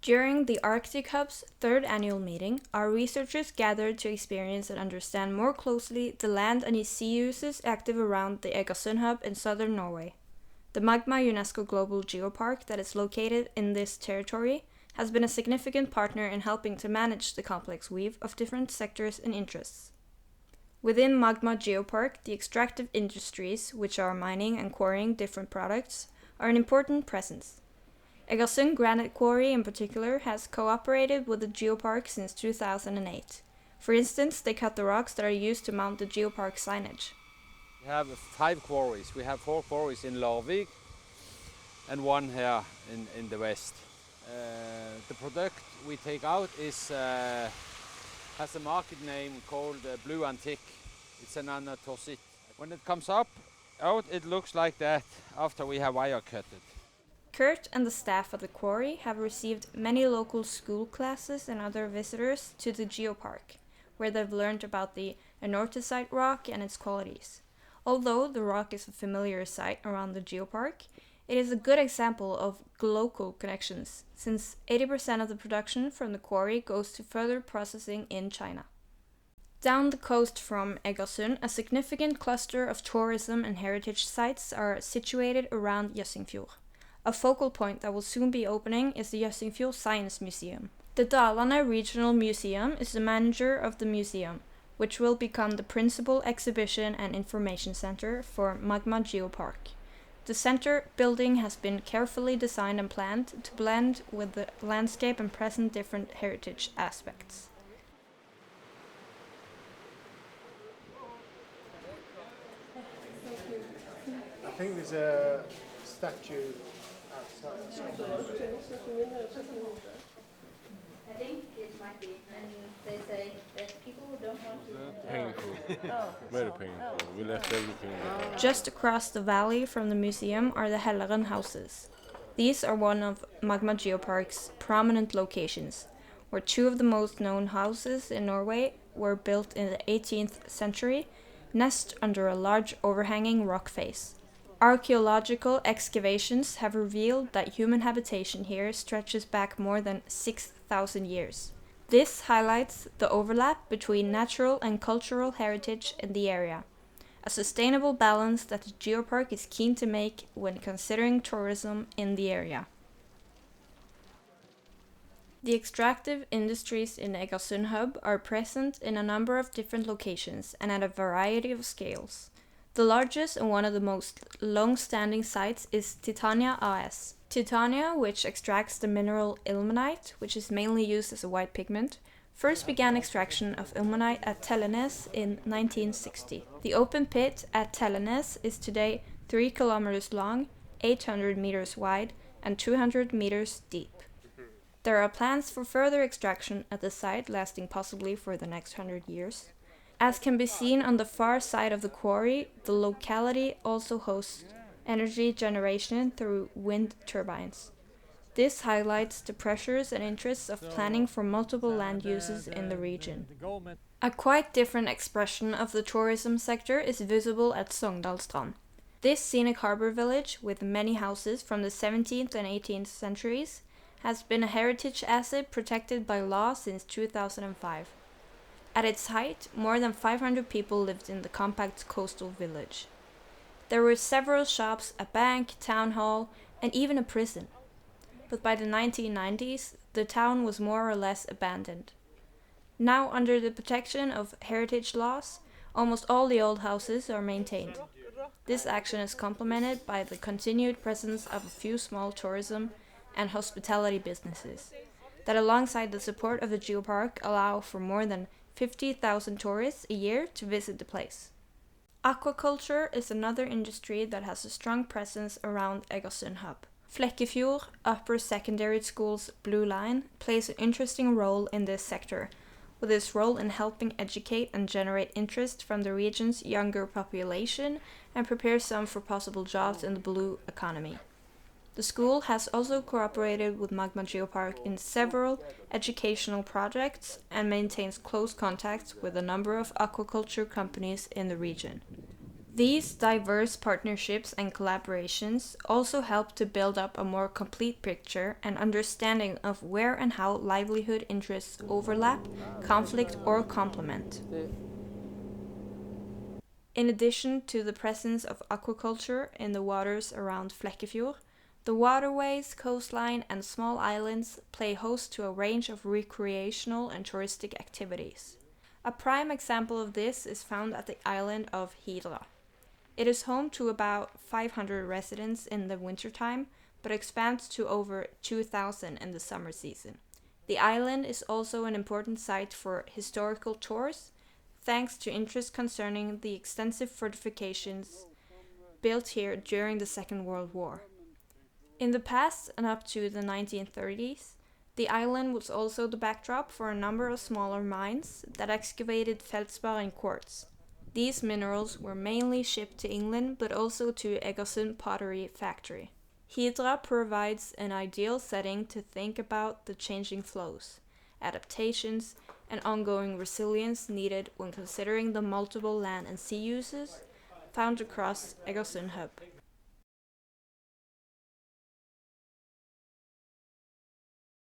During the ArcticHubs' third annual meeting, our researchers gathered to experience and understand more closely the land and sea uses active around the Egersund hub in Southern Norway. The Magma UNESCO Global Geopark that is located in this territory has been a significant partner in helping to manage the complex weave of different sectors and interests. Within Magma Geopark, the extractive industries, which are mining and quarrying different products, are an important presence. Egersund Granite Quarry in particular has cooperated with the Geopark since 2008. For instance, they cut the rocks that are used to mount the Geopark signage. We have 5 quarries. We have 4 quarries in Larvik and 1 here in the west. The product we take out is has a market name called Blue Antique. It's an anatosit. When it comes out, it looks like that after we have wire cut it. Kurt and the staff at the quarry have received many local school classes and other visitors to the Geopark, where they've learned about the anorthosite rock and its qualities. Although the rock is a familiar sight around the Geopark, it is a good example of local connections, since 80% of the production from the quarry goes to further processing in China. Down the coast from Egersund, a significant cluster of tourism and heritage sites are situated around Jøssingfjord. A focal point that will soon be opening is the Jøssingfjord Science Museum. The Dalarna Regional Museum is the manager of the museum, which will become the principal exhibition and information center for Magma Geopark. The center building has been carefully designed and planned to blend with the landscape and present different heritage aspects. I think there's a statue outside. I think it might be, and they say that people don't want to... Painful. Very painful. We left everything behind. Just across the valley from the museum are the Helleren houses. These are one of Magma Geopark's prominent locations, where 2 of the most known houses in Norway were built in the 18th century, nest under a large overhanging rock face. Archaeological excavations have revealed that human habitation here stretches back more than 6,000 years. This highlights the overlap between natural and cultural heritage in the area, a sustainable balance that the Geopark is keen to make when considering tourism in the area. The extractive industries in Egersund Hub are present in a number of different locations and at a variety of scales. The largest and one of the most long-standing sites is Titania AS. Titania, which extracts the mineral ilmenite, which is mainly used as a white pigment, first began extraction of ilmenite at Tellenes in 1960. The open pit at Tellenes is today 3 kilometers long, 800 meters wide, and 200 meters deep. There are plans for further extraction at the site lasting possibly for the next 100 years. As can be seen on the far side of the quarry, the locality also hosts energy generation through wind turbines. This highlights the pressures and interests of planning for multiple land uses in the region. A quite different expression of the tourism sector is visible at Sogndalstrand. This scenic harbor village, with many houses from the 17th and 18th centuries, has been a heritage asset protected by law since 2005. At its height, more than 500 people lived in the compact coastal village. There were several shops, a bank, town hall, and even a prison. But by the 1990s, the town was more or less abandoned. Now, under the protection of heritage laws, almost all the old houses are maintained. This action is complemented by the continued presence of a few small tourism and hospitality businesses that, alongside the support of the Geopark, allow for more than 50,000 tourists a year to visit the place. Aquaculture is another industry that has a strong presence around Egersund Hub. Flekkefjord Upper Secondary School's Blue Line plays an interesting role in this sector, with its role in helping educate and generate interest from the region's younger population and prepare some for possible jobs in the blue economy. The school has also cooperated with Magma Geopark in several educational projects and maintains close contacts with a number of aquaculture companies in the region. These diverse partnerships and collaborations also help to build up a more complete picture and understanding of where and how livelihood interests overlap, conflict, or complement. In addition to the presence of aquaculture in the waters around Flekkefjord, the waterways, coastline, and small islands play host to a range of recreational and touristic activities. A prime example of this is found at the island of Hidra. It is home to about 500 residents in the wintertime, but expands to over 2,000 in the summer season. The island is also an important site for historical tours, thanks to interest concerning the extensive fortifications built here during the Second World War. In the past and up to the 1930s, the island was also the backdrop for a number of smaller mines that excavated feldspar and quartz. These minerals were mainly shipped to England, but also to Egersund pottery factory. Hidra provides an ideal setting to think about the changing flows, adaptations, and ongoing resilience needed when considering the multiple land and sea uses found across Egersund hub.